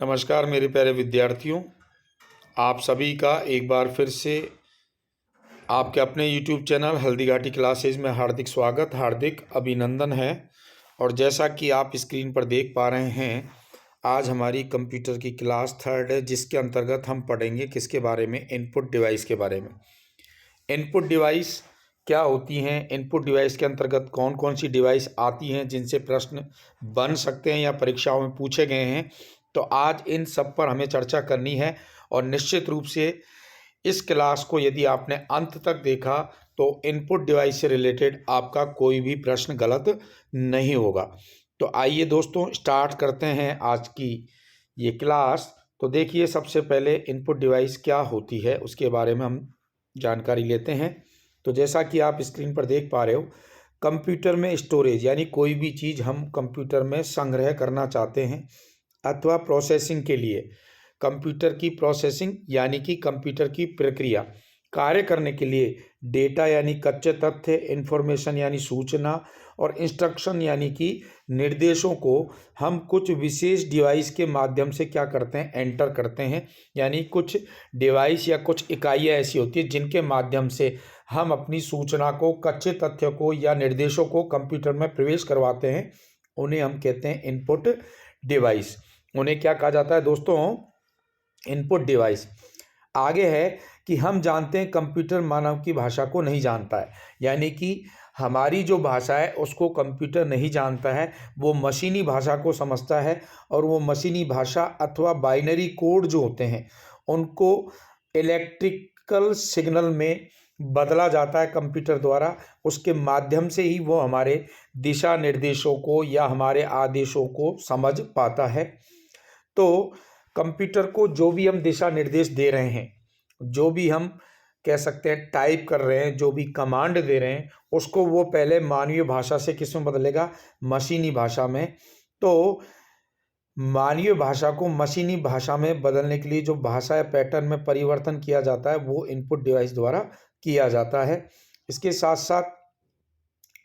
नमस्कार मेरे प्यारे विद्यार्थियों, आप सभी का एक बार फिर से आपके अपने YouTube channel Haldi Ghati classes में हार्दिक स्वागत, हार्दिक अभिनंदन है। और जैसा कि आप स्क्रीन पर देख पा रहे हैं, आज हमारी कंप्यूटर की क्लास 3 है, जिसके अंतर्गत हम पढ़ेंगे किसके बारे में, इनपुट डिवाइस के बारे में। इनपुट डिवाइस क्या होती हैं, इनपुट डिवाइस के अंतर्गत कौन कौन सी डिवाइस आती हैं जिनसे प्रश्न बन सकते हैं या परीक्षाओं में पूछे गए हैं। तो आज इन सब पर हमें चर्चा करनी है और निश्चित रूप से इस क्लास को यदि आपने अंत तक देखा तो इनपुट डिवाइस से रिलेटेड आपका कोई भी प्रश्न गलत नहीं होगा। तो आइए दोस्तों स्टार्ट करते हैं आज की ये क्लास। तो देखिए, सबसे पहले इनपुट डिवाइस क्या होती है उसके बारे में हम जानकारी लेते हैं। तो जैसा कि आप स्क्रीन पर देख पा रहे हो, कंप्यूटर में स्टोरेज यानी कोई भी चीज़ हम कंप्यूटर में संग्रह करना चाहते हैं अथवा प्रोसेसिंग के लिए कंप्यूटर की प्रोसेसिंग यानी कि कंप्यूटर की प्रक्रिया कार्य करने के लिए डेटा यानी कच्चे तथ्य, इंफॉर्मेशन यानी सूचना और इंस्ट्रक्शन यानी कि निर्देशों को हम कुछ विशेष डिवाइस के माध्यम से क्या करते हैं, एंटर करते हैं। यानी कुछ डिवाइस या कुछ इकाइयाँ ऐसी होती है जिनके माध्यम से हम अपनी सूचना को, कच्चे तथ्य को या निर्देशों को कंप्यूटर में प्रवेश करवाते हैं। उन्हें हम कहते हैं इनपुट डिवाइस। उन्हें क्या कहा जाता है दोस्तों, इनपुट डिवाइस। आगे है कि हम जानते हैं कंप्यूटर मानव की भाषा को नहीं जानता है, यानी कि हमारी जो भाषा है उसको कंप्यूटर नहीं जानता है, वो मशीनी भाषा को समझता है। और वो मशीनी भाषा अथवा बाइनरी कोड जो होते हैं उनको इलेक्ट्रिकल सिग्नल में बदला जाता है कंप्यूटर द्वारा। उसके माध्यम से ही वो हमारे दिशा निर्देशों को या हमारे आदेशों को समझ पाता है। तो कंप्यूटर को जो भी हम दिशा निर्देश दे रहे हैं, जो भी हम कह सकते हैं टाइप कर रहे हैं, जो भी कमांड दे रहे हैं, उसको वो पहले मानवीय भाषा से किस में बदलेगा, मशीनी भाषा में। तो मानवीय भाषा को मशीनी भाषा में बदलने के लिए जो भाषा या पैटर्न में परिवर्तन किया जाता है वो इनपुट डिवाइस द्वारा किया जाता है। इसके साथ साथ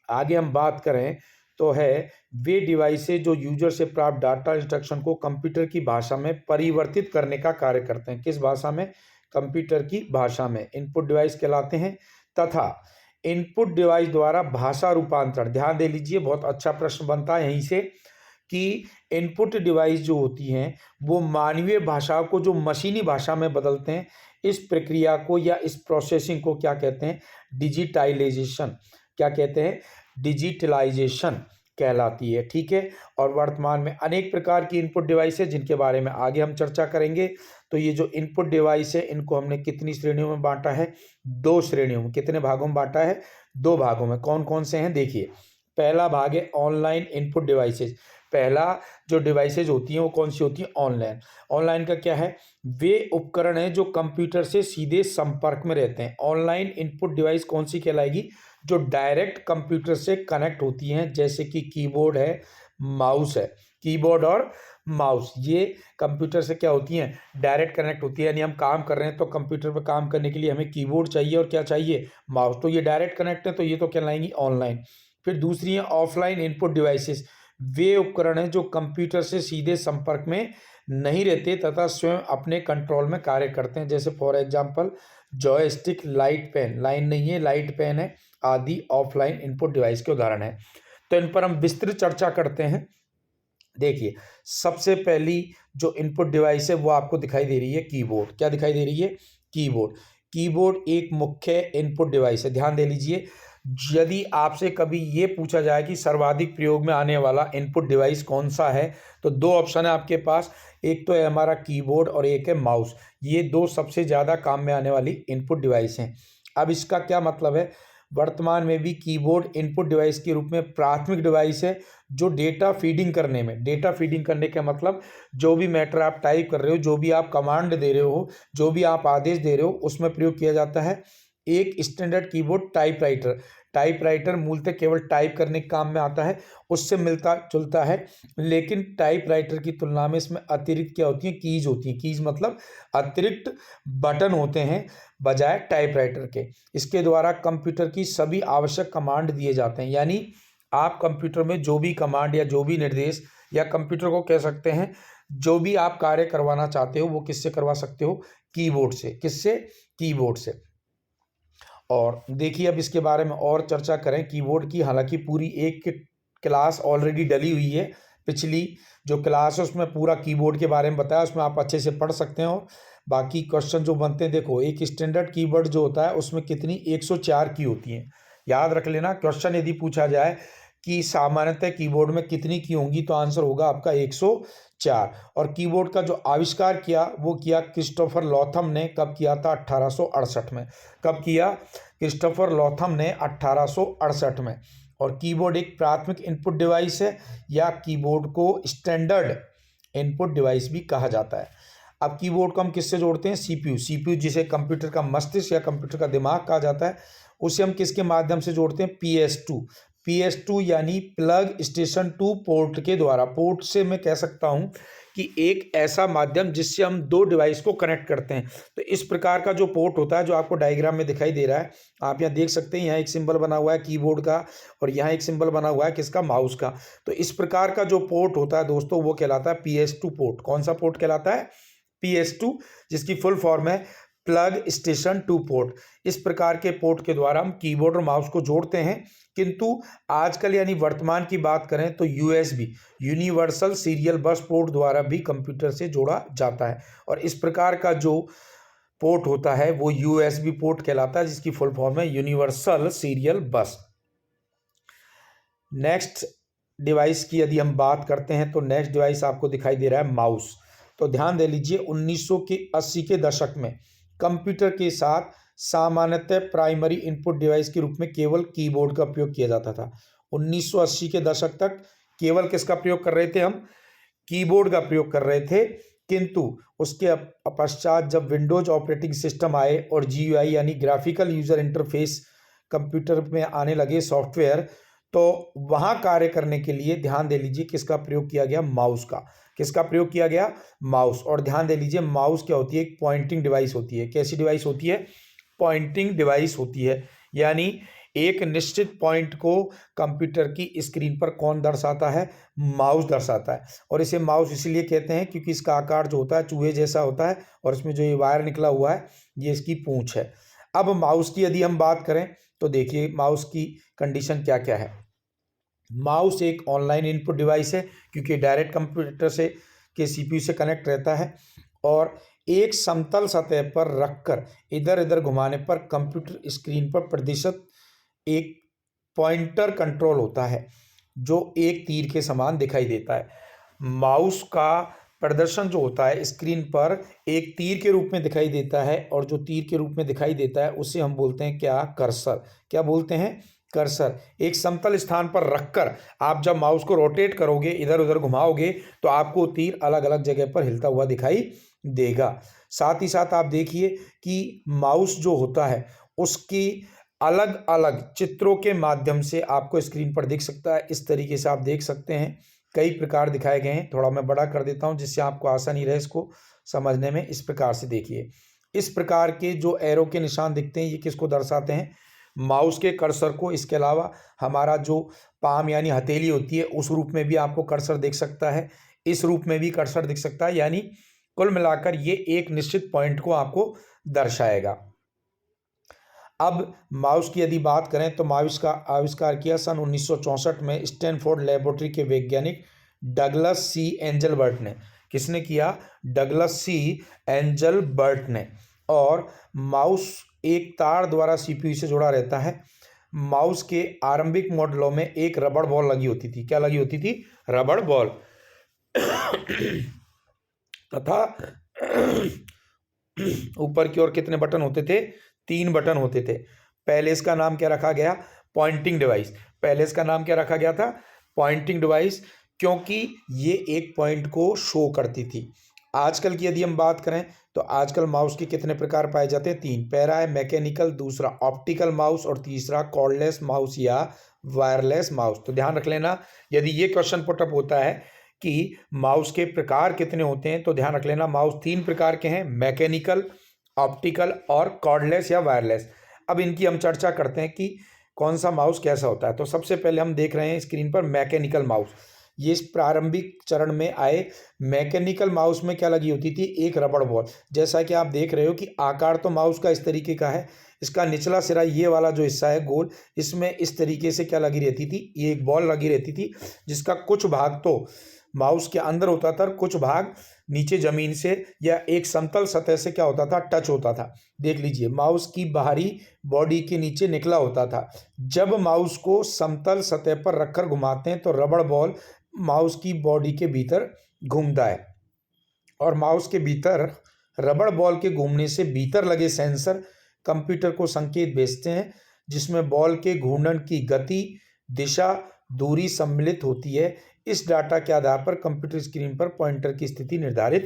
आगे हम बात करें तो है वे डिवाइसेज जो यूजर से प्राप्त डाटा इंस्ट्रक्शन को कंप्यूटर की भाषा में परिवर्तित करने का कार्य करते हैं। किस भाषा में, कंप्यूटर की भाषा में इनपुट डिवाइस कहलाते हैं। तथा इनपुट डिवाइस द्वारा भाषा रूपांतरण, ध्यान दे लीजिए, बहुत अच्छा प्रश्न बनता है यहीं से कि इनपुट डिवाइस जो होती हैं वो मानवीय भाषा को जो मशीनी भाषा में बदलते हैं। इस प्रक्रिया को या इस प्रोसेसिंग को क्या कहते हैं, डिजिटाइजेशन। क्या कहते हैं, डिजिटलाइजेशन कहलाती है। ठीक है। और वर्तमान में अनेक प्रकार की इनपुट डिवाइस है जिनके बारे में आगे हम चर्चा करेंगे। तो ये जो इनपुट डिवाइस है इनको हमने कितनी श्रेणियों में बांटा है, 2 श्रेणियों में। कितने भागों में बांटा है, 2 भागों में। कौन कौन से हैं, देखिए। पहला भाग है ऑनलाइन इनपुट डिवाइसेज। पहला जो डिवाइसेज होती हैं वो कौन सी होती है, ऑनलाइन। ऑनलाइन का क्या है, वे उपकरण हैं जो कंप्यूटर से सीधे संपर्क में रहते हैं। ऑनलाइन इनपुट डिवाइस कौन सी कहलाएगी, जो डायरेक्ट कंप्यूटर से कनेक्ट होती हैं, जैसे कि कीबोर्ड है, माउस है। कीबोर्ड और माउस ये कंप्यूटर से क्या होती हैं, डायरेक्ट कनेक्ट होती है। यानी हम काम कर रहे हैं तो कंप्यूटर पर काम करने के लिए हमें कीबोर्ड चाहिए और क्या चाहिए, माउस। तो ये डायरेक्ट कनेक्ट है, तो ये तो कहलाएंगी ऑनलाइन। फिर दूसरी है ऑफलाइन इनपुट डिवाइसेस। वे उपकरण हैं जो कंप्यूटर से सीधे संपर्क में नहीं रहते तथा स्वयं अपने कंट्रोल में कार्य करते हैं। जैसे for example joystick, light pen, line नहीं है, लाइट पेन है, आदि ऑफलाइन इनपुट डिवाइस के उदाहरण हैं। तो इन पर हम विस्तृत चर्चा करते हैं। देखिए, सबसे पहली जो इनपुट डिवाइस है वो आपको दिखाई दे रही है कीबोर्ड। क्या दिखाई दे रही है, कीबोर्ड। कीबोर्ड एक मुख्य इनपुट डिवाइस है। ध्यान दे लीजिए, यदि आपसे कभी ये पूछा जाए कि सर्वाधिक प्रयोग में आने वाला इनपुट डिवाइस कौन सा है, तो 2 ऑप्शन है आपके पास। एक तो है हमारा कीबोर्ड और एक है माउस। ये 2 सबसे ज़्यादा काम में आने वाली इनपुट डिवाइस हैं। अब इसका क्या मतलब है, वर्तमान में भी कीबोर्ड इनपुट डिवाइस के रूप में प्राथमिक डिवाइस है जो डेटा फीडिंग करने में, डेटा फीडिंग करने का मतलब जो भी मैटर आप टाइप कर रहे हो, जो भी आप कमांड दे रहे हो, जो भी आप आदेश दे रहे हो, उसमें प्रयोग किया जाता है। एक स्टैंडर्ड कीबोर्ड टाइपराइटर। टाइपराइटर मूलतः केवल टाइप करने के काम में आता है, उससे मिलता जुलता है, लेकिन टाइपराइटर की तुलना में इसमें अतिरिक्त क्या होती है, कीज होती हैं। कीज मतलब अतिरिक्त बटन होते हैं बजाय टाइपराइटर के। इसके द्वारा कंप्यूटर की सभी आवश्यक कमांड दिए जाते हैं। यानी आप कंप्यूटर में जो भी कमांड या जो भी निर्देश, या कंप्यूटर को कह सकते हैं जो भी आप कार्य करवाना चाहते हो वो किससे करवा सकते हो, कीबोर्ड से। किससे, कीबोर्ड से। और देखिए अब इसके बारे में और चर्चा करें कीबोर्ड की। हालांकि पूरी एक क्लास ऑलरेडी डली हुई है, पिछली जो क्लास है उसमें पूरा कीबोर्ड के बारे में बताया, उसमें आप अच्छे से पढ़ सकते हैं। और बाकी क्वेश्चन जो बनते हैं, देखो एक स्टैंडर्ड कीबोर्ड जो होता है उसमें कितनी 104 की होती हैं, याद रख लेना। क्वेश्चन यदि पूछा जाए कि सामान्यतः कीबोर्ड में कितनी की होंगी, तो आंसर होगा आपका 104। और कीबोर्ड का जो आविष्कार किया वो किया क्रिस्टोफर लॉथम ने। कब किया था, 1868 में। कब किया, क्रिस्टोफर लॉथम ने 1868 में। और कीबोर्ड एक प्राथमिक इनपुट डिवाइस है, या कीबोर्ड को स्टैंडर्ड इनपुट डिवाइस भी कहा जाता है। अब कीबोर्ड को हम किससे जोड़ते हैं, सीपीयू। सीपीयू जिसे कंप्यूटर का मस्तिष्क या कंप्यूटर का दिमाग कहा जाता है, उसे हम किसके माध्यम से जोड़ते हैं, PS2। PS2 यानी प्लग स्टेशन टू पोर्ट के द्वारा। पोर्ट से मैं कह सकता हूं कि एक ऐसा माध्यम जिससे हम दो डिवाइस को कनेक्ट करते हैं। तो इस प्रकार का जो पोर्ट होता है, जो आपको डायग्राम में दिखाई दे रहा है, आप यहाँ देख सकते हैं, यहाँ एक सिंबल बना हुआ है कीबोर्ड का, और यहाँ एक सिंबल बना हुआ है किसका, माउस का। तो इस प्रकार का जो पोर्ट होता है दोस्तों, वो कहलाता है PS2 पोर्ट। कौन सा पोर्ट कहलाता है, PS2, जिसकी फुल फॉर्म है प्लग स्टेशन टू पोर्ट। इस प्रकार के पोर्ट के द्वारा हम कीबोर्ड और माउस को जोड़ते हैं। किंतु आजकल यानी वर्तमान की बात करें तो USB universal serial bus port द्वारा भी कंप्यूटर से जोड़ा जाता है। और इस प्रकार का जो पोर्ट होता है वो USB पोर्ट कहलाता है, जिसकी फुल फॉर्म है यूनिवर्सल सीरियल बस। नेक्स्ट डिवाइस की यदि हम बात करते हैं तो नेक्स्ट डिवाइस आपको दिखाई दे रहा है माउस। तो ध्यान दे लीजिए, 1980 के दशक में कंप्यूटर के साथ सामान्यतः प्राइमरी इनपुट डिवाइस के रूप में केवल कीबोर्ड का प्रयोग किया जाता था। 1980 के दशक तक केवल किसका प्रयोग कर रहे थे हम, कीबोर्ड का प्रयोग कर रहे थे। किंतु उसके पश्चात जब विंडोज ऑपरेटिंग सिस्टम आए और GUI यानी ग्राफिकल यूजर इंटरफेस कंप्यूटर में आने लगे सॉफ्टवेयर, तो वहां कार्य करने के लिए ध्यान दे लीजिए किसका प्रयोग किया गया, माउस का। किसका प्रयोग किया गया, माउस। और ध्यान दे लीजिए माउस क्या होती है, एक पॉइंटिंग डिवाइस होती है। कैसी डिवाइस होती है, पॉइंटिंग डिवाइस होती है। यानी एक निश्चित पॉइंट को कंप्यूटर की स्क्रीन पर कौन दर्शाता है, माउस दर्शाता है। और इसे माउस इसलिए कहते हैं क्योंकि इसका आकार जो होता है चूहे जैसा होता है, और इसमें जो ये वायर निकला हुआ है ये इसकी पूंछ है। अब माउस की यदि हम बात करें तो देखिए माउस की कंडीशन क्या क्या है। माउस एक ऑनलाइन इनपुट डिवाइस है, क्योंकि डायरेक्ट कंप्यूटर से के CPU से कनेक्ट रहता है। और एक समतल सतह पर रखकर इधर इधर घुमाने पर कंप्यूटर स्क्रीन पर प्रतिशत एक पॉइंटर कंट्रोल होता है, जो एक तीर के समान दिखाई देता है। माउस का प्रदर्शन जो होता है स्क्रीन पर एक तीर के रूप में दिखाई देता है, और जो तीर के रूप में दिखाई देता है उसे हम बोलते हैं क्या, कर्सर। क्या बोलते हैं, कर्सर। एक समतल स्थान पर रखकर आप जब माउस को रोटेट करोगे, इधर उधर घुमाओगे, तो आपको तीर अलग अलग जगह पर हिलता हुआ दिखाई देगा। साथ ही साथ आप देखिए कि माउस जो होता है उसकी अलग अलग चित्रों के माध्यम से आपको स्क्रीन पर दिख सकता है। इस तरीके से आप देख सकते हैं, कई प्रकार दिखाए गए हैं। थोड़ा मैं बड़ा कर देता हूं जिससे आपको आसानी रहे इसको समझने में। इस प्रकार से देखिए, इस प्रकार के जो एरो के निशान दिखते हैं ये किसको दर्शाते हैं, माउस के कर्सर को। इसके अलावा हमारा जो पाम यानी हथेली होती है उस रूप में भी आपको कर्सर दिख सकता है, इस रूप में भी कर्सर दिख सकता है। यानी कुल मिलाकर ये एक निश्चित पॉइंट को आपको दर्शाएगा। अब माउस की यदि बात करें तो माउस का आविष्कार किया सन 1964 में स्टैनफोर्ड लेबोरेटरी के वैज्ञानिक डगलस C एंजलबर्ट ने। किसने किया, डगलस C एंजलबर्ट ने। और माउस एक तार द्वारा CPU से जुड़ा रहता है। माउस के आरंभिक मॉडलों में एक रबड़ बॉल लगी होती थी। क्या लगी होती थी, रबड़ बॉल। तथा ऊपर की ओर कितने बटन होते थे, 3 बटन होते थे। पहले इसका नाम क्या रखा गया, पॉइंटिंग डिवाइस। पहले इसका नाम क्या रखा गया था, पॉइंटिंग डिवाइस, क्योंकि ये एक पॉइंट को शो करती थी। आजकल की यदि हम बात करें तो आजकल माउस के कितने प्रकार पाए जाते हैं, 3। पहला है मैकेनिकल, दूसरा ऑप्टिकल माउस, और तीसरा कॉर्डलेस माउस या वायरलेस माउस। तो ध्यान रख लेना, यदि ये क्वेश्चन पुटअप होता है कि माउस के प्रकार कितने होते हैं, तो ध्यान रख लेना माउस 3 प्रकार के हैं, मैकेनिकल, ऑप्टिकल और कॉर्डलेस या वायरलेस। अब इनकी हम चर्चा करते हैं कि कौन सा माउस कैसा होता है। तो सबसे पहले हम देख रहे हैं स्क्रीन पर मैकेनिकल माउस। ये इस प्रारंभिक चरण में आए। मैकेनिकल माउस में क्या लगी होती थी, एक रबड़ बॉल। जैसा कि आप देख रहे हो कि आकार तो माउस का इस तरीके का है, इसका निचला सिरा ये वाला जो हिस्सा है गोल, इसमें इस तरीके से क्या लगी रहती थी, ये एक बॉल लगी रहती थी, जिसका कुछ भाग तो माउस के अंदर होता था, कुछ भाग नीचे जमीन से या एक समतल सतह से क्या होता था, टच होता था। देख लीजिए, माउस की बाहरी बॉडी के नीचे निकला होता था। जब माउस को समतल सतह पर रखकर घुमाते हैं तो रबड़ बॉल माउस की बॉडी के भीतर घूमता है, और माउस के भीतर रबड़ बॉल के घूमने से भीतर लगे सेंसर कंप्यूटर को संकेत भेजते हैं, जिसमें बॉल के घूर्णन की गति, दिशा, दूरी सम्मिलित होती है। इस डाटा के आधार पर कंप्यूटर स्क्रीन पर पॉइंटर की स्थिति निर्धारित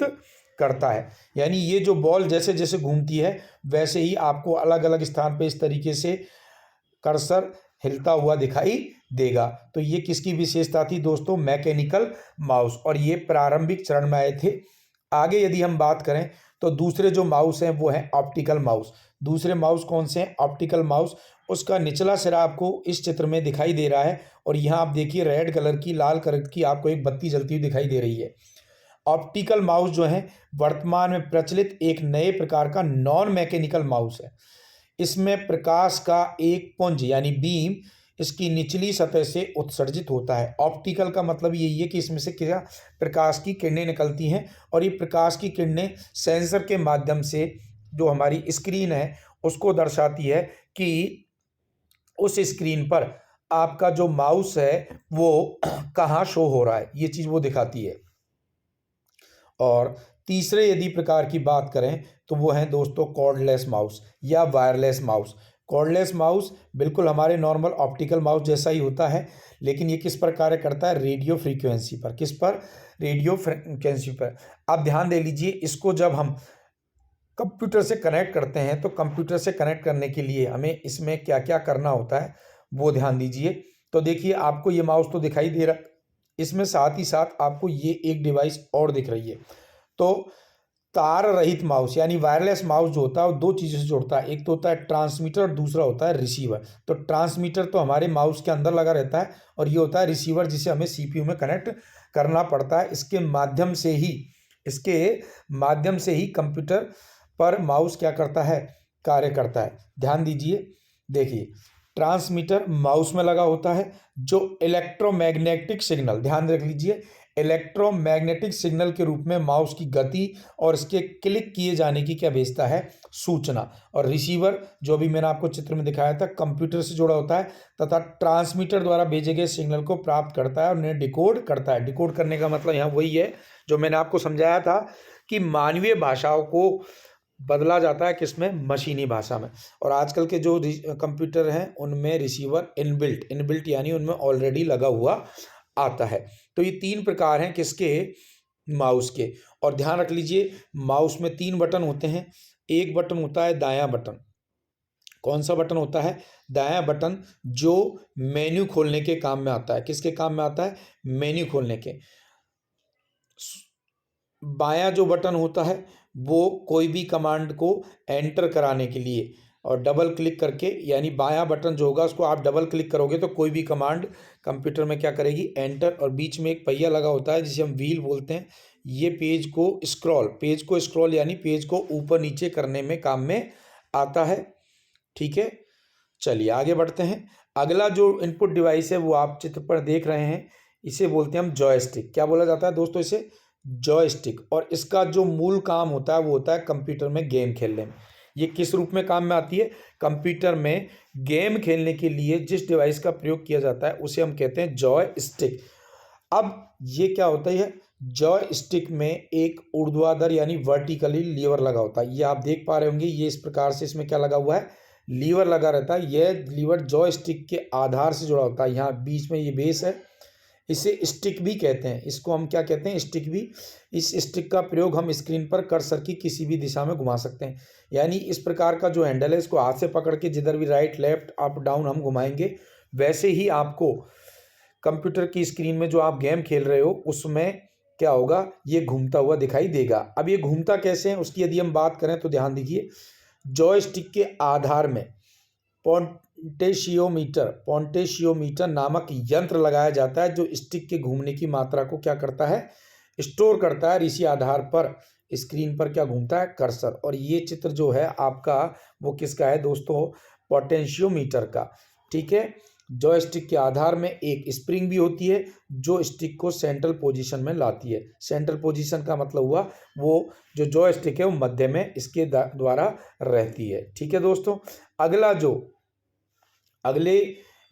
करता है। यानी ये जो बॉल जैसे जैसे घूमती है वैसे ही आपको अलग अलग स्थान पे इस तरीके से कर्सर हिलता हुआ दिखाई देगा। तो ये किसकी विशेषता थी दोस्तों, मैकेनिकल माउस, और ये प्रारंभिक चरण में आए थे। आगे यदि हम बात करें तो दूसरे जो माउस हैं वो हैं ऑप्टिकल माउस। दूसरे माउस कौन से हैं, ऑप्टिकल माउस। उसका निचला सिरा आपको इस चित्र में दिखाई दे रहा है, और यहाँ आप देखिए रेड कलर की, लाल कलर की आपको एक बत्ती जलती हुई दिखाई दे रही है। ऑप्टिकल माउस जो है वर्तमान में प्रचलित एक नए प्रकार का नॉन मैकेनिकल माउस है। इसमें प्रकाश का एक पुंज यानी बीम इसकी निचली सतह से उत्सर्जित होता है। ऑप्टिकल का मतलब यही है कि इसमें से क्या प्रकाश की किरणें निकलती हैं, और ये प्रकाश की किरणें सेंसर के माध्यम से जो हमारी स्क्रीन है उसको दर्शाती है कि उस स्क्रीन पर आपका जो माउस है वो कहाँ शो हो रहा है, ये चीज़ वो दिखाती है। और तीसरे यदि प्रकार की बात करें तो वो है दोस्तों कॉर्डलेस माउस या वायरलेस माउस। कॉर्डलेस माउस बिल्कुल हमारे नॉर्मल ऑप्टिकल माउस जैसा ही होता है, लेकिन ये किस पर कार्य करता है, रेडियो फ्रीक्वेंसी पर। किस पर, रेडियो फ्रीक्वेंसी पर। आप ध्यान दे लीजिए, इसको जब हम कंप्यूटर से कनेक्ट करते हैं तो कंप्यूटर से कनेक्ट करने के लिए हमें इसमें क्या क्या करना होता है वो ध्यान दीजिए। तो देखिए, आपको ये माउस तो दिखाई दे रहा है, इसमें साथ ही साथ आपको ये एक डिवाइस और दिख रही है। तो तार रहित माउस यानी वायरलेस माउस जो होता है वो दो चीज़ों से जोड़ता है, एक तो होता है ट्रांसमीटर और दूसरा होता है रिसीवर। तो ट्रांसमीटर तो हमारे माउस के अंदर लगा रहता है, और ये होता है रिसीवर जिसे हमें सीपीयू में कनेक्ट करना पड़ता है। इसके माध्यम से ही कंप्यूटर पर माउस क्या करता है, कार्य करता है। ध्यान दीजिए, देखिए ट्रांसमीटर माउस में लगा होता है जो इलेक्ट्रोमैग्नेटिक सिग्नल, ध्यान रख लीजिए, इलेक्ट्रोमैग्नेटिक सिग्नल के रूप में माउस की गति और इसके क्लिक किए जाने की क्या भेजता है, सूचना। और रिसीवर जो भी मैंने आपको चित्र में दिखाया था कंप्यूटर से जुड़ा होता है तथा ट्रांसमीटर द्वारा भेजे गए सिग्नल को प्राप्त करता है और उन्हें डिकोड करता है। डिकोड करने का मतलब यहाँ वही है जो मैंने आपको समझाया था कि मानवीय भाषाओं को बदला जाता है किसमें, मशीनी भाषा में। और आजकल के जो कंप्यूटर हैं उनमें रिसीवर इनबिल्ट यानी उनमें ऑलरेडी लगा हुआ आता है। तो ये तीन प्रकार हैं किसके, माउस के। और ध्यान रख लीजिए, माउस में तीन बटन होते हैं। एक बटन होता है दायां बटन। कौन सा बटन होता है, दायां बटन, जो मेन्यू खोलने के काम में आता है। किसके काम में आता है, मेन्यू खोलने के। बायां जो बटन होता है वो कोई भी कमांड को एंटर कराने के लिए, और डबल क्लिक करके, यानी बायां बटन जो होगा उसको आप डबल क्लिक करोगे तो कोई भी कमांड कंप्यूटर में क्या करेगी, एंटर। और बीच में एक पहिया लगा होता है जिसे हम व्हील बोलते हैं। ये पेज को स्क्रॉल यानी पेज को ऊपर नीचे करने में काम में आता है। ठीक है, चलिए आगे बढ़ते हैं। अगला जो इनपुट डिवाइस है वो आप चित्र पर देख रहे हैं, इसे बोलते हैं हम जॉयस्टिक। क्या बोला जाता है दोस्तों, इसे जॉयस्टिक। और इसका जो मूल काम होता है वो होता है कंप्यूटर में गेम खेलने में। ये किस रूप में काम में आती है, कंप्यूटर में गेम खेलने के लिए जिस डिवाइस का प्रयोग किया जाता है उसे हम कहते हैं जॉयस्टिक। अब ये क्या होता है, जॉयस्टिक में एक ऊर्ध्वाधर यानी वर्टिकली लीवर लगा होता है। ये आप देख पा रहे होंगे, ये इस प्रकार से इसमें क्या लगा हुआ है, लीवर लगा रहता है। यह लीवर जॉयस्टिक के आधार से जुड़ा होता है। यहाँ बीच में ये बेस है, इसे स्टिक भी कहते हैं। इसको हम क्या कहते हैं, स्टिक भी। इस स्टिक का प्रयोग हम स्क्रीन पर कर्सर की किसी भी दिशा में घुमा सकते हैं। यानी इस प्रकार का जो हैंडल है इसको हाथ से पकड़ के जिधर भी राइट लेफ्ट अप डाउन हम घुमाएंगे, वैसे ही आपको कंप्यूटर की स्क्रीन में जो आप गेम खेल रहे हो उसमें क्या होगा, ये घूमता हुआ दिखाई देगा। अब ये घूमता कैसे है उसकी यदि हम बात करें तो ध्यान दीजिए, जॉयस्टिक के आधार में पोंटेशियोमीटर नामक यंत्र लगाया जाता है जो स्टिक के घूमने की मात्रा को क्या करता है, स्टोर करता है। इसी आधार पर स्क्रीन पर क्या घूमता है, कर्सर। और ये चित्र जो है आपका वो किसका है दोस्तों, पोटेंशियोमीटर का। ठीक है, जॉयस्टिक के आधार में एक स्प्रिंग भी होती है जो स्टिक को सेंट्रल पोजीशन में लाती है। सेंट्रल पोजीशन का मतलब हुआ वो जो जॉयस्टिक है वो मध्य में इसके द्वारा रहती है। ठीक है दोस्तों, अगले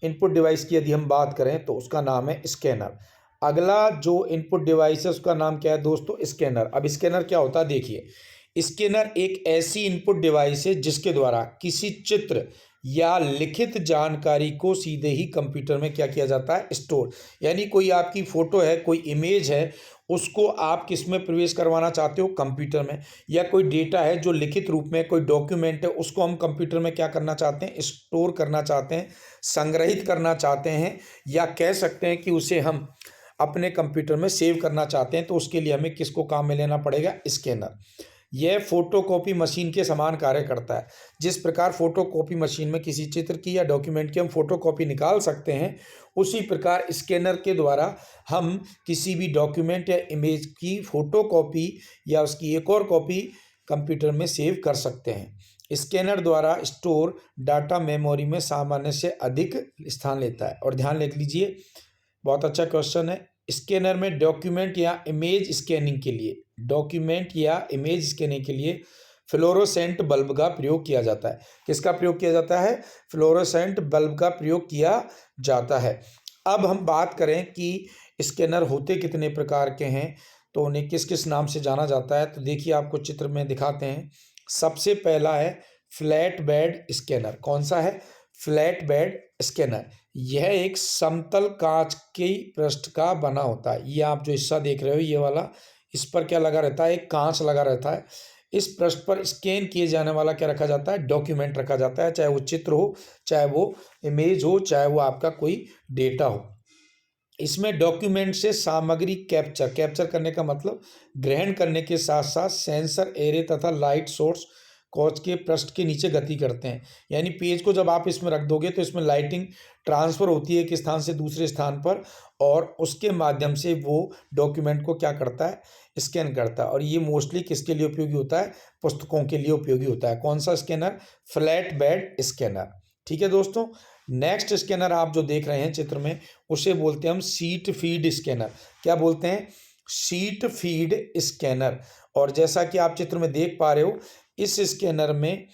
इनपुट डिवाइस की यदि हम बात करें तो उसका नाम है स्कैनर। अगला जो इनपुट डिवाइस है उसका नाम क्या है दोस्तों, स्कैनर। अब स्कैनर क्या होता है देखिए, स्कैनर एक ऐसी इनपुट डिवाइस है जिसके द्वारा किसी चित्र या लिखित जानकारी को सीधे ही कंप्यूटर में क्या किया जाता है, स्टोर। यानी कोई आपकी फोटो है, कोई इमेज है, उसको आप किस में प्रवेश करवाना चाहते हो, कंप्यूटर में। या कोई डेटा है जो लिखित रूप में, कोई डॉक्यूमेंट है, उसको हम कंप्यूटर में क्या करना चाहते हैं, स्टोर करना चाहते हैं, संग्रहित करना चाहते हैं, या कह सकते हैं कि उसे हम अपने कंप्यूटर में सेव करना चाहते हैं। तो उसके लिए हमें किसको काम में लेना पड़ेगा, स्कैनर। यह फोटोकॉपी मशीन के समान कार्य करता है। जिस प्रकार फोटोकॉपी मशीन में किसी चित्र की या डॉक्यूमेंट की हम फोटोकॉपी निकाल सकते हैं, उसी प्रकार स्कैनर के द्वारा हम किसी भी डॉक्यूमेंट या इमेज की फोटोकॉपी या उसकी एक और कॉपी कंप्यूटर में सेव कर सकते हैं। स्कैनर द्वारा स्टोर डाटा मेमोरी में सामान्य से अधिक स्थान लेता है। और ध्यान रख लीजिए, बहुत अच्छा क्वेश्चन है। स्कैनर में डॉक्यूमेंट या इमेज स्कैनिंग के लिए फ्लोरोसेंट बल्ब का प्रयोग किया जाता है। किसका प्रयोग किया जाता है, फ्लोरोसेंट बल्ब का प्रयोग किया जाता है। अब हम बात करें कि स्कैनर होते कितने प्रकार के हैं, तो उन्हें किस किस नाम से जाना जाता है। तो देखिए आपको चित्र में दिखाते हैं। सबसे पहला है फ्लैट बेड स्कैनर। कौन सा है, फ्लैट बेड स्कैनर। यह एक समतल कांच के पृष्ठ का बना होता है। ये आप जो हिस्सा देख रहे हो ये वाला, इस पर क्या लगा रहता है, एक कांच लगा रहता है। इस पृष्ठ पर स्कैन किए जाने वाला क्या रखा जाता है, डॉक्यूमेंट रखा जाता है। चाहे वो चित्र हो, चाहे वो इमेज हो, चाहे वो आपका कोई डेटा हो। इसमें डॉक्यूमेंट से सामग्री कैप्चर करने का मतलब ग्रहण करने के साथ साथ सेंसर एरे तथा लाइट सोर्स कांच के पृष्ठ के नीचे गति करते हैं। यानी पेज को जब आप इसमें रख दोगे तो इसमें लाइटिंग ट्रांसफर होती है एक स्थान से दूसरे स्थान पर, और उसके माध्यम से वो डॉक्यूमेंट को क्या करता है, स्कैन करता है। और ये मोस्टली किसके लिए उपयोगी होता है, पुस्तकों के लिए उपयोगी होता है। कौन सा स्कैनर, फ्लैट बेड स्कैनर। ठीक है दोस्तों, नेक्स्ट स्कैनर आप जो देख रहे हैं चित्र में, उसे बोलते हैं हम सीट फीड स्कैनर। क्या बोलते हैं, सीट फीड स्कैनर। और जैसा कि आप चित्र में देख पा रहे हो, इस स्कैनर में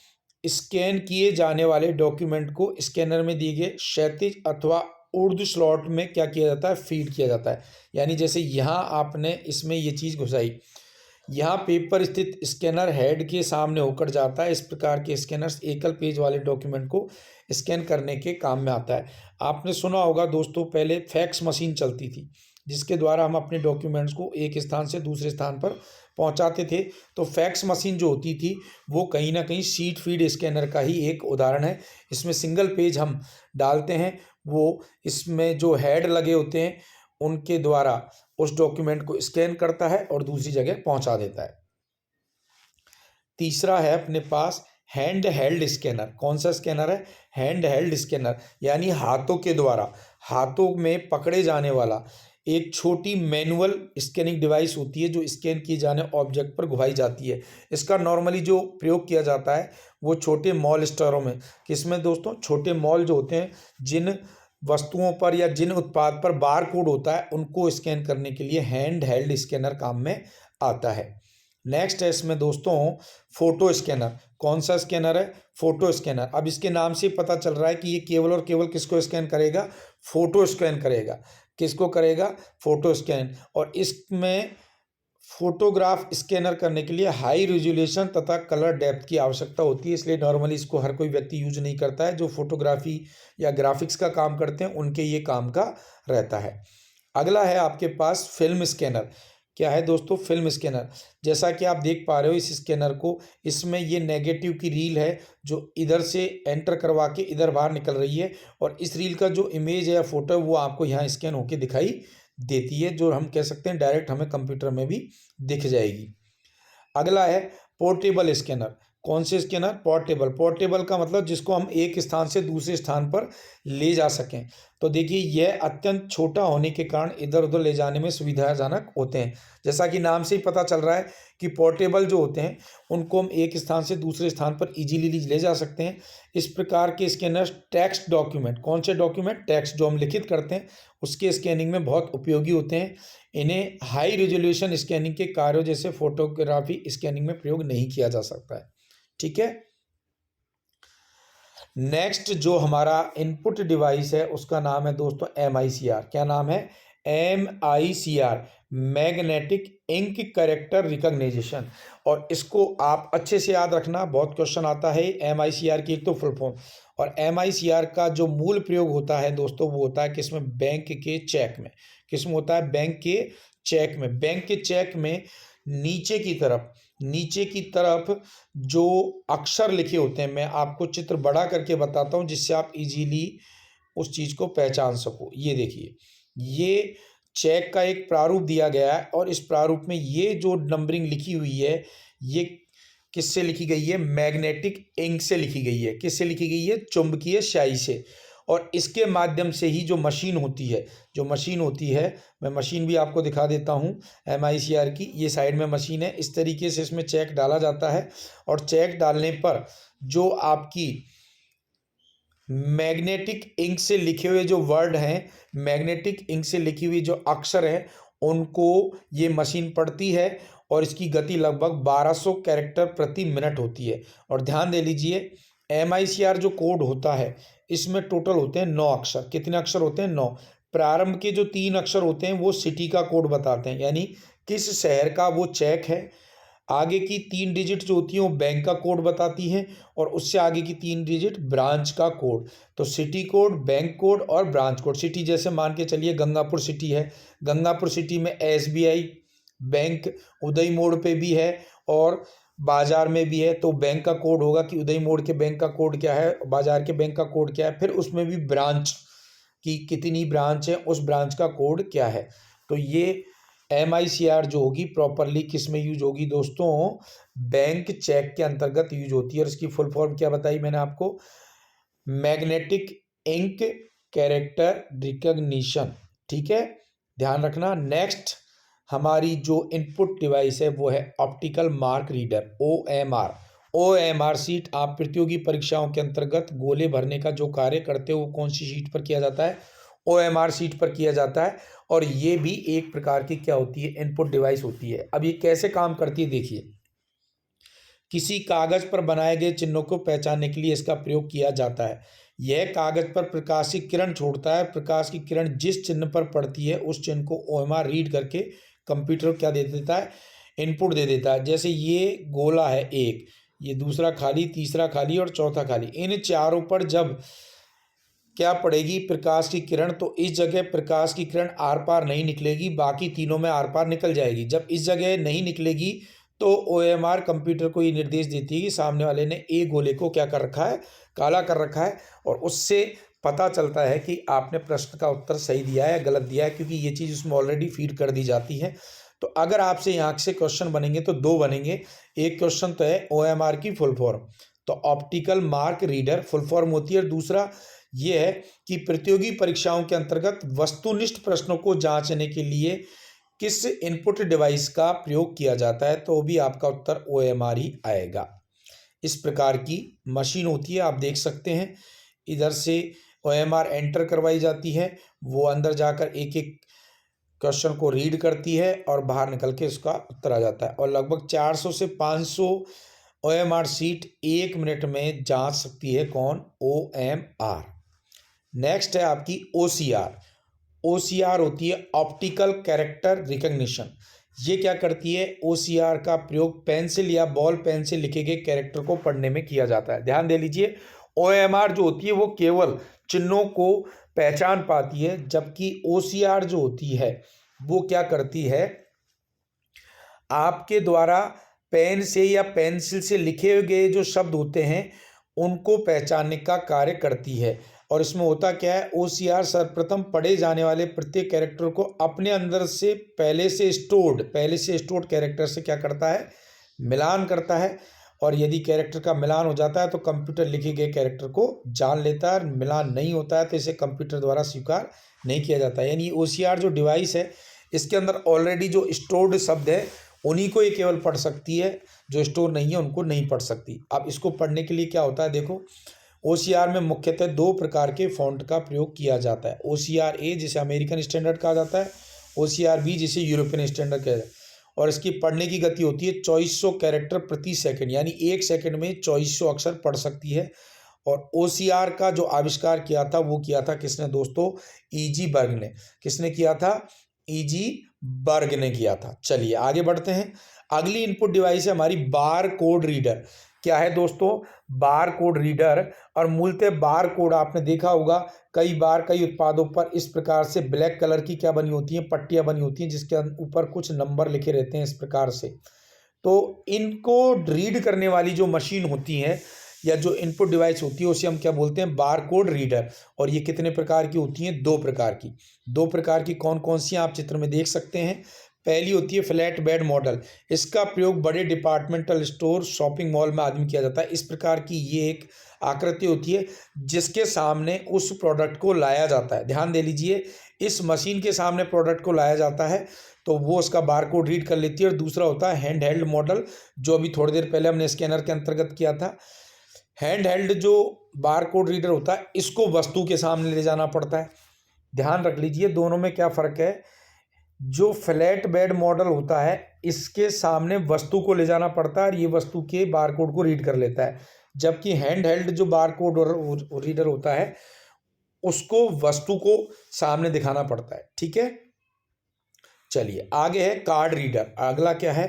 स्कैन किए जाने वाले डॉक्यूमेंट को स्कैनर में दिए गए क्षैतिज अथवा ऊर्ध्व स्लॉट में क्या किया जाता है, फीड किया जाता है। यानी जैसे यहाँ आपने इसमें ये चीज़ घुसाई, यहाँ पेपर स्थित स्कैनर हेड के सामने होकर जाता है। इस प्रकार के स्कैनर्स एकल पेज वाले डॉक्यूमेंट को स्कैन करने के काम में आता है। आपने सुना होगा दोस्तों, पहले फैक्स मशीन चलती थी जिसके द्वारा हम अपने डॉक्यूमेंट्स को एक स्थान से दूसरे स्थान पर पहुंचाते थे। तो फैक्स मशीन जो होती थी वो कहीं ना कहीं सीट फीड स्कैनर का ही एक उदाहरण है। इसमें सिंगल पेज हम डालते हैं, वो इसमें जो हेड लगे होते हैं उनके द्वारा उस डॉक्यूमेंट को स्कैन करता है और दूसरी जगह पहुंचा देता है। तीसरा है अपने पास हैंड हेल्ड स्कैनर। कौन सा स्कैनर है, हैंड हेल्ड स्कैनर। यानी हाथों के द्वारा, हाथों में पकड़े जाने वाला एक छोटी मैनुअल स्कैनिंग डिवाइस होती है जो स्कैन किए जाने ऑब्जेक्ट पर घुमाई जाती है। इसका नॉर्मली जो प्रयोग किया जाता है वो छोटे मॉल स्टोरों में। किसमें दोस्तों, छोटे मॉल जो होते हैं, जिन वस्तुओं पर या जिन उत्पाद पर बार कोड होता है उनको स्कैन करने के लिए हैंड हेल्ड स्कैनर काम में आता है। नेक्स्ट है इसमें दोस्तों फोटो स्कैनर। कौन सा स्कैनर है, फोटो स्कैनर। अब इसके नाम से पता चल रहा है कि ये केवल और केवल किसको स्कैन करेगा, फोटो स्कैन करेगा। किसको करेगा, फोटो स्कैन। और इसमें फोटोग्राफ स्कैनर करने के लिए हाई रेजोल्यूशन तथा कलर डेप्थ की आवश्यकता होती है, इसलिए नॉर्मली इसको हर कोई व्यक्ति यूज नहीं करता है। जो फोटोग्राफी या ग्राफिक्स का काम करते हैं उनके ये काम का रहता है। अगला है आपके पास फिल्म स्कैनर। क्या है दोस्तों, फिल्म स्कैनर। जैसा कि आप देख पा रहे हो इस स्कैनर को, इसमें ये नेगेटिव की रील है जो इधर से एंटर करवा के इधर बाहर निकल रही है, और इस रील का जो इमेज है या फोटो है वो आपको यहाँ स्कैन होके दिखाई देती है, जो हम कह सकते हैं डायरेक्ट हमें कंप्यूटर में भी दिख जाएगी। अगला है पोर्टेबल स्कैनर। कौन से स्कैनर? पोर्टेबल। पोर्टेबल का मतलब जिसको हम एक स्थान से दूसरे स्थान पर ले जा सकें। तो देखिए यह अत्यंत छोटा होने के कारण इधर उधर ले जाने में सुविधाजनक होते हैं। जैसा कि नाम से ही पता चल रहा है कि पोर्टेबल जो होते हैं उनको हम एक स्थान से दूसरे स्थान पर इजीली ले जा सकते हैं। इस प्रकार के स्कैनर टेक्स्ट डॉक्यूमेंट, कौन से डॉक्यूमेंट? टेक्स्ट जो हम लिखित करते हैं उसके स्कैनिंग में बहुत उपयोगी होते हैं। इन्हें हाई रेजोल्यूशन स्कैनिंग के कार्यों जैसे फोटोग्राफी स्कैनिंग में प्रयोग नहीं किया जा सकता है। ठीक है। नेक्स्ट जो हमारा इनपुट डिवाइस है उसका नाम है दोस्तों MICR। क्या नाम है? MICR, magnetic ink character recognition. और इसको आप अच्छे से याद रखना, बहुत क्वेश्चन आता है MICR की एक तो फुल फॉर्म। और MICR का जो मूल प्रयोग होता है दोस्तों वो होता है किसमें? बैंक के चेक में। किसमें होता है? बैंक के चेक में। बैंक के चेक में नीचे की तरफ जो अक्षर लिखे होते हैं, मैं आपको चित्र बड़ा करके बताता हूं जिससे आप इजीली उस चीज को पहचान सको। ये देखिए, ये चेक का एक प्रारूप दिया गया है और इस प्रारूप में ये जो नंबरिंग लिखी हुई है ये किससे लिखी गई है? मैग्नेटिक इंक से लिखी गई है। किससे लिखी गई है? चुंबकीय स्याही से। और इसके माध्यम से ही जो मशीन होती है, मैं मशीन भी आपको दिखा देता हूं MICR की। ये साइड में मशीन है, इस तरीके से इसमें चेक डाला जाता है और चेक डालने पर जो आपकी मैग्नेटिक इंक से लिखे हुए जो वर्ड हैं, मैग्नेटिक इंक से लिखी हुई जो अक्षर है उनको ये मशीन पढ़ती है और इसकी गति लगभग 1200 कैरेक्टर प्रति मिनट होती है। और ध्यान दे लीजिए MICR जो कोड होता है इसमें टोटल होते हैं 9 अक्षर। कितने अक्षर होते हैं? 9। प्रारंभ के जो 3 अक्षर होते हैं वो सिटी का कोड बताते हैं, यानी किस शहर का वो चेक है। आगे की 3 डिजिट जो होती हैं वो बैंक का कोड बताती हैं और उससे आगे की 3 डिजिट ब्रांच का कोड। तो सिटी कोड, बैंक कोड और ब्रांच कोड। सिटी जैसे मान के चलिए गंगापुर सिटी है, गंगापुर सिटी में SBI बैंक उदय मोड़ पे भी है और बाजार में भी है, तो बैंक का कोड होगा कि उदय मोड़ के बैंक का कोड क्या है, बाजार के बैंक का कोड क्या है। फिर उसमें भी ब्रांच की कितनी ब्रांच है, उस ब्रांच का कोड क्या है। तो ये MICR जो होगी प्रॉपरली किस में यूज होगी दोस्तों? बैंक चेक के अंतर्गत यूज होती है। और इसकी फुल फॉर्म क्या बताई मैंने आपको? Magnetic ink character recognition. ठीक है, ध्यान रखना। नेक्स्ट हमारी जो इनपुट डिवाइस है वो है optical mark reader, OMR sheet. आप प्रतियोगी परीक्षाओं के अंतर्गत गोले भरने का जो कार्य करते हो वो कौन सी शीट पर किया जाता है? OMR शीट पर किया जाता है। और ये भी एक प्रकार की क्या होती है? इनपुट डिवाइस होती है। अब ये कैसे काम करती है देखिए, किसी कागज पर बनाए गए चिन्हों को पहचानने के लिए इसका प्रयोग किया जाता है। यह कागज पर प्रकाश की किरण छोड़ता है। प्रकाश की किरण जिस चिन्ह पर पड़ती है उस चिन्ह को OMR रीड करके कंप्यूटर क्या दे देता है? इनपुट दे देता है। जैसे ये गोला है एक, ये दूसरा खाली, तीसरा खाली और चौथा खाली। इन चारों पर जब क्या पड़ेगी? प्रकाश की किरण, तो इस जगह प्रकाश की किरण आर पार नहीं निकलेगी, बाकी तीनों में आर पार निकल जाएगी। जब इस जगह नहीं निकलेगी तो OMR कंप्यूटर को ये निर्देश देती है कि सामने वाले ने ए गोले को क्या कर रखा है? काला कर रखा है। और उससे पता चलता है कि आपने प्रश्न का उत्तर सही दिया है या गलत दिया है, क्योंकि ये चीज़ उसमें ऑलरेडी फीड कर दी जाती है। तो अगर आपसे यहाँ से क्वेश्चन बनेंगे तो 2 बनेंगे। एक क्वेश्चन तो है OMR की फुल फॉर्म, तो optical mark reader full form होती है। और दूसरा ये है कि प्रतियोगी परीक्षाओं के अंतर्गत वस्तुनिष्ठ प्रश्नों को जांचने के लिए किस इनपुट डिवाइस का प्रयोग किया जाता है, तो भी आपका उत्तर OMR ही आएगा। इस प्रकार की मशीन होती है, आप देख सकते हैं। इधर से OMR एंटर करवाई जाती है, वो अंदर जाकर एक एक क्वेश्चन को रीड करती है और बाहर निकल के उसका उत्तर आ जाता है। और लगभग 400 से 500 OMR शीट 1 मिनट में जांच सकती है। कौन? OMR। नेक्स्ट है आपकी OCR होती है ऑप्टिकल कैरेक्टर रिकॉग्निशन। ये क्या करती है? OCR का प्रयोग पेंसिल या बॉल पेन से लिखे गए कैरेक्टर को पढ़ने में किया जाता है। ध्यान दे लीजिए, OMR जो होती है वो केवल चिन्हों को पहचान पाती है, जबकि OCR जो होती है वो क्या करती है? आपके द्वारा पेन से या पेंसिल से लिखे गए जो शब्द होते हैं उनको पहचानने का कार्य करती है। और इसमें होता क्या है? OCR सर्वप्रथम पढ़े जाने वाले प्रत्येक कैरेक्टर को अपने अंदर से पहले से स्टोर्ड कैरेक्टर से क्या करता है? मिलान करता है और यदि कैरेक्टर का मिलान हो जाता है तो कंप्यूटर लिखे गए कैरेक्टर को जान लेता है, और मिलान नहीं होता है तो इसे कंप्यूटर द्वारा स्वीकार नहीं किया जाता है। यानी OCR जो डिवाइस है, इसके अंदर ऑलरेडी जो स्टोर्ड शब्द है उन्हीं को ये केवल पढ़ सकती है, जो स्टोर नहीं है उनको नहीं पढ़ सकती। अब इसको पढ़ने के लिए क्या होता है, देखो OCR में मुख्यतः दो प्रकार के फॉन्ट का प्रयोग किया जाता है। OCR-A जिसे अमेरिकन स्टैंडर्ड कहा जाता है, OCR-B जिसे यूरोपियन स्टैंडर्ड कहा जाता है। और इसकी पढ़ने की गति होती है 2400 कैरेक्टर प्रति सेकंड, यानी एक सेकंड में 2400 अक्षर पढ़ सकती है। और OCR का जो आविष्कार किया था वो किया था किसने दोस्तों, E.G. बर्ग ने। किसने किया था, E.G. बर्ग ने किया था। चलिए आगे बढ़ते हैं। अगली इनपुट डिवाइस है हमारी बार कोड रीडर। क्या है दोस्तों, बार कोड रीडर। और मूलतः बार कोड आपने देखा होगा कई बार कई उत्पादों पर इस प्रकार से ब्लैक कलर की क्या बनी होती हैं, पट्टियां बनी होती हैं, जिसके ऊपर कुछ नंबर लिखे रहते हैं इस प्रकार से। तो इनको रीड करने वाली जो मशीन होती है या जो इनपुट डिवाइस होती है उसे हम क्या बोलते हैं, बार कोड रीडर। और ये कितने प्रकार की होती हैं, दो प्रकार की। दो प्रकार की कौन कौन सी आप चित्र में देख सकते हैं। पहली होती है फ्लैट बेड मॉडल। इसका प्रयोग बड़े डिपार्टमेंटल स्टोर, शॉपिंग मॉल में आदि में किया जाता है। इस प्रकार की ये एक आकृति होती है जिसके सामने उस प्रोडक्ट को लाया जाता है। ध्यान दे लीजिए, इस मशीन के सामने प्रोडक्ट को लाया जाता है तो वो उसका बारकोड रीड कर लेती है। और दूसरा होता है हैंड हेल्ड मॉडल, जो अभी थोड़ी देर पहले हमने स्कैनर के अंतर्गत किया था। हैंड हेल्ड जो बारकोड रीडर होता है इसको वस्तु के सामने ले जाना पड़ता है। ध्यान रख लीजिए दोनों में क्या फ़र्क है। जो फ्लैट बेड मॉडल होता है इसके सामने वस्तु को ले जाना पड़ता है और ये वस्तु के बारकोड को रीड कर लेता है, जबकि हैंड हेल्ड जो बारकोड रीडर होता है उसको वस्तु को सामने दिखाना पड़ता है। ठीक है, चलिए आगे है कार्ड रीडर। अगला क्या है,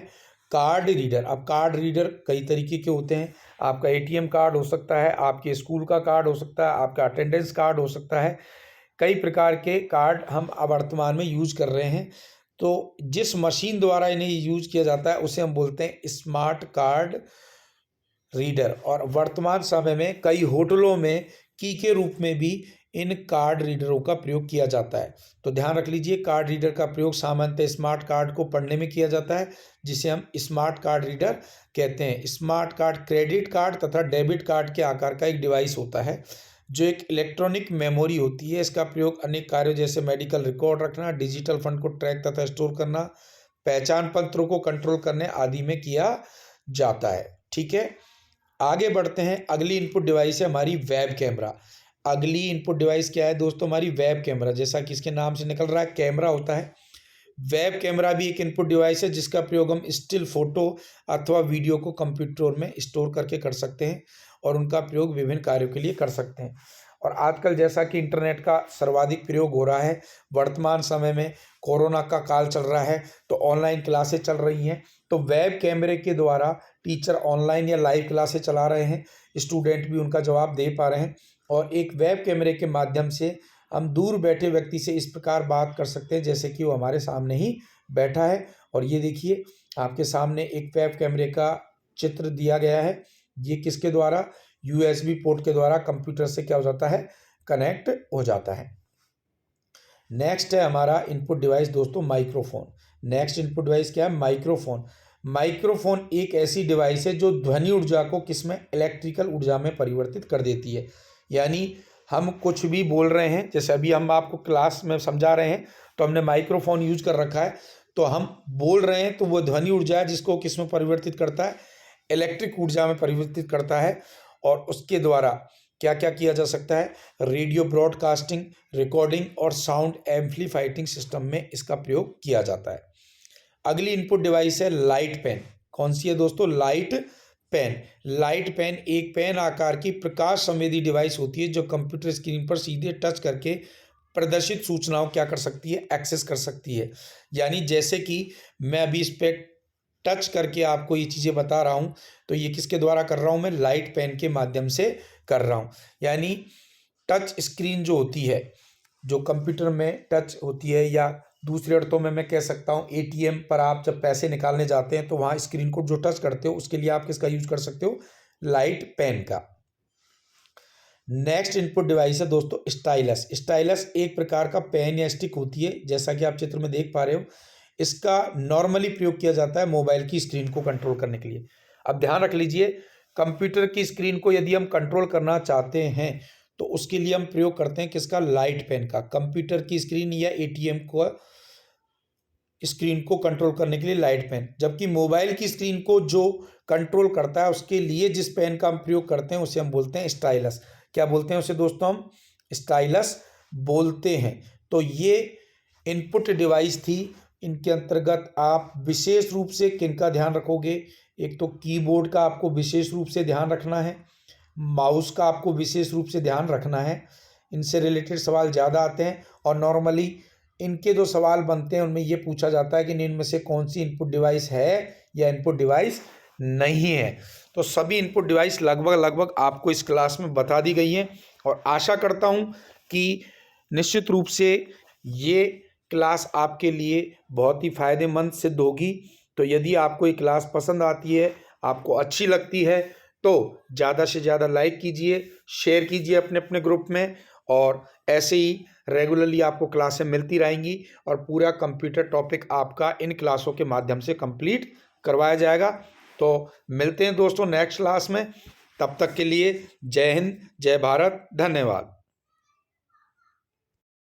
कार्ड रीडर। अब कार्ड रीडर कई तरीके के होते हैं। आपका ATM कार्ड हो सकता है, आपके स्कूल का कार्ड हो सकता है, आपका अटेंडेंस कार्ड हो सकता है। कई प्रकार के कार्ड हम वर्तमान में यूज कर रहे हैं। तो जिस मशीन द्वारा इन्हें यूज किया जाता है उसे हम बोलते हैं स्मार्ट कार्ड रीडर। और वर्तमान समय में कई होटलों में की के रूप में भी इन कार्ड रीडरों का प्रयोग किया जाता है। तो ध्यान रख लीजिए, कार्ड रीडर का प्रयोग सामान्यतः स्मार्ट कार्ड को पढ़ने में किया जाता है, जिसे हम स्मार्ट कार्ड रीडर कहते हैं। स्मार्ट कार्ड क्रेडिट कार्ड तथा डेबिट कार्ड के आकार का एक डिवाइस होता है जो एक इलेक्ट्रॉनिक मेमोरी होती है। इसका प्रयोग अनेक कार्यों जैसे मेडिकल रिकॉर्ड रखना, डिजिटल फंड को ट्रैक तथा स्टोर करना, पहचान पत्रों को कंट्रोल करने आदि में किया जाता है। ठीक है, आगे बढ़ते हैं। अगली इनपुट डिवाइस है हमारी वेब कैमरा। अगली इनपुट डिवाइस क्या है दोस्तों, हमारी वेब कैमरा। जैसा कि इसके नाम से निकल रहा है कैमरा होता है। वेब कैमरा भी एक इनपुट डिवाइस है जिसका प्रयोग हम स्टिल फोटो अथवा वीडियो को कंप्यूटर में स्टोर करके कर सकते हैं और उनका प्रयोग विभिन्न कार्यों के लिए कर सकते हैं। और आजकल जैसा कि इंटरनेट का सर्वाधिक प्रयोग हो रहा है, वर्तमान समय में कोरोना का काल चल रहा है तो ऑनलाइन क्लासेस चल रही हैं, तो वेब कैमरे के द्वारा टीचर ऑनलाइन या लाइव क्लासेस चला रहे हैं, स्टूडेंट भी उनका जवाब दे पा रहे हैं। और एक वेब कैमरे के माध्यम से हम दूर बैठे व्यक्ति से इस प्रकार बात कर सकते हैं जैसे कि वो हमारे सामने ही बैठा है। और ये देखिए आपके सामने एक वेब कैमरे का चित्र दिया गया है। ये किसके द्वारा, USB पोर्ट के द्वारा कंप्यूटर से क्या हो जाता है, कनेक्ट हो जाता है। नेक्स्ट है हमारा इनपुट डिवाइस दोस्तों माइक्रोफोन। नेक्स्ट इनपुट डिवाइस क्या है, माइक्रोफोन। माइक्रोफोन एक ऐसी डिवाइस है जो ध्वनि ऊर्जा को किसमें, इलेक्ट्रिकल ऊर्जा में परिवर्तित कर देती है। यानी हम कुछ भी बोल रहे हैं, जैसे अभी हम आपको क्लास में समझा रहे हैं तो हमने माइक्रोफोन यूज कर रखा है, तो हम बोल रहे हैं तो वो ध्वनि ऊर्जा है जिसको किस में परिवर्तित करता है, इलेक्ट्रिक ऊर्जा में परिवर्तित करता है। और उसके द्वारा क्या क्या किया जा सकता है, रेडियो ब्रॉडकास्टिंग, रिकॉर्डिंग और साउंड एम्पलीफाइटिंग सिस्टम में इसका प्रयोग किया जाता है। अगली इनपुट डिवाइस है लाइट पेन। कौन सी है दोस्तों, लाइट पेन। लाइट पेन एक पेन आकार की प्रकाश संवेदी डिवाइस होती है जो कंप्यूटर स्क्रीन पर सीधे टच करके प्रदर्शित सूचनाओं क्या कर सकती है, एक्सेस कर सकती है। यानी जैसे कि मैं अभी इस पे टच करके आपको ये चीज़ें बता रहा हूँ तो ये किसके द्वारा कर रहा हूँ, मैं लाइट पेन के माध्यम से कर रहा हूँ। यानी टच स्क्रीन जो होती है, जो कंप्यूटर में टच होती है, या दूसरे अर्थों में मैं कह सकता हूँ ATM पर आप जब पैसे निकालने जाते हैं तो वहाँ स्क्रीन को जो टच करते हो उसके लिए आप किसका यूज कर सकते हो, लाइट पेन का। नेक्स्ट इनपुट डिवाइस है दोस्तों स्टाइलस। स्टाइलस एक प्रकार का पेन या स्टिक होती है, जैसा कि आप चित्र में देख पा रहे हो। इसका नॉर्मली प्रयोग किया जाता है मोबाइल की स्क्रीन को कंट्रोल करने के लिए। अब ध्यान रख लीजिए, कंप्यूटर की स्क्रीन को यदि हम कंट्रोल करना चाहते हैं तो उसके लिए हम प्रयोग करते हैं किसका, लाइट पेन का। कंप्यूटर की स्क्रीन या एटीएम को स्क्रीन को कंट्रोल करने के लिए लाइट पेन, जबकि मोबाइल की स्क्रीन को जो कंट्रोल करता है उसके लिए जिस पेन का हम प्रयोग करते हैं उसे हम बोलते हैं स्टाइलस। क्या बोलते हैं उसे दोस्तों, हम स्टाइलस बोलते हैं। तो ये इनपुट डिवाइस थी, इनके अंतर्गत आप विशेष रूप से किनका ध्यान रखोगे, एक तो कीबोर्ड का आपको विशेष रूप से ध्यान रखना है, माउस का आपको विशेष रूप से ध्यान रखना है। इनसे रिलेटेड सवाल ज़्यादा आते हैं और नॉर्मली इनके जो सवाल बनते हैं उनमें ये पूछा जाता है कि इनमें से कौन सी इनपुट डिवाइस है या इनपुट डिवाइस नहीं है। तो सभी इनपुट डिवाइस लगभग आपको इस क्लास में बता दी गई हैं और आशा करता हूँ कि निश्चित रूप से ये क्लास आपके लिए बहुत ही फ़ायदेमंद सिद्ध होगी। तो यदि आपको ये क्लास पसंद आती है, आपको अच्छी लगती है, तो ज़्यादा से ज़्यादा लाइक कीजिए, शेयर कीजिए अपने अपने ग्रुप में, और ऐसे ही रेगुलरली आपको क्लासें मिलती रहेंगी और पूरा कंप्यूटर टॉपिक आपका इन क्लासों के माध्यम से कंप्लीट करवाया जाएगा। तो मिलते हैं दोस्तों नेक्स्ट क्लास में, तब तक के लिए जय हिंद, जय भारत, धन्यवाद।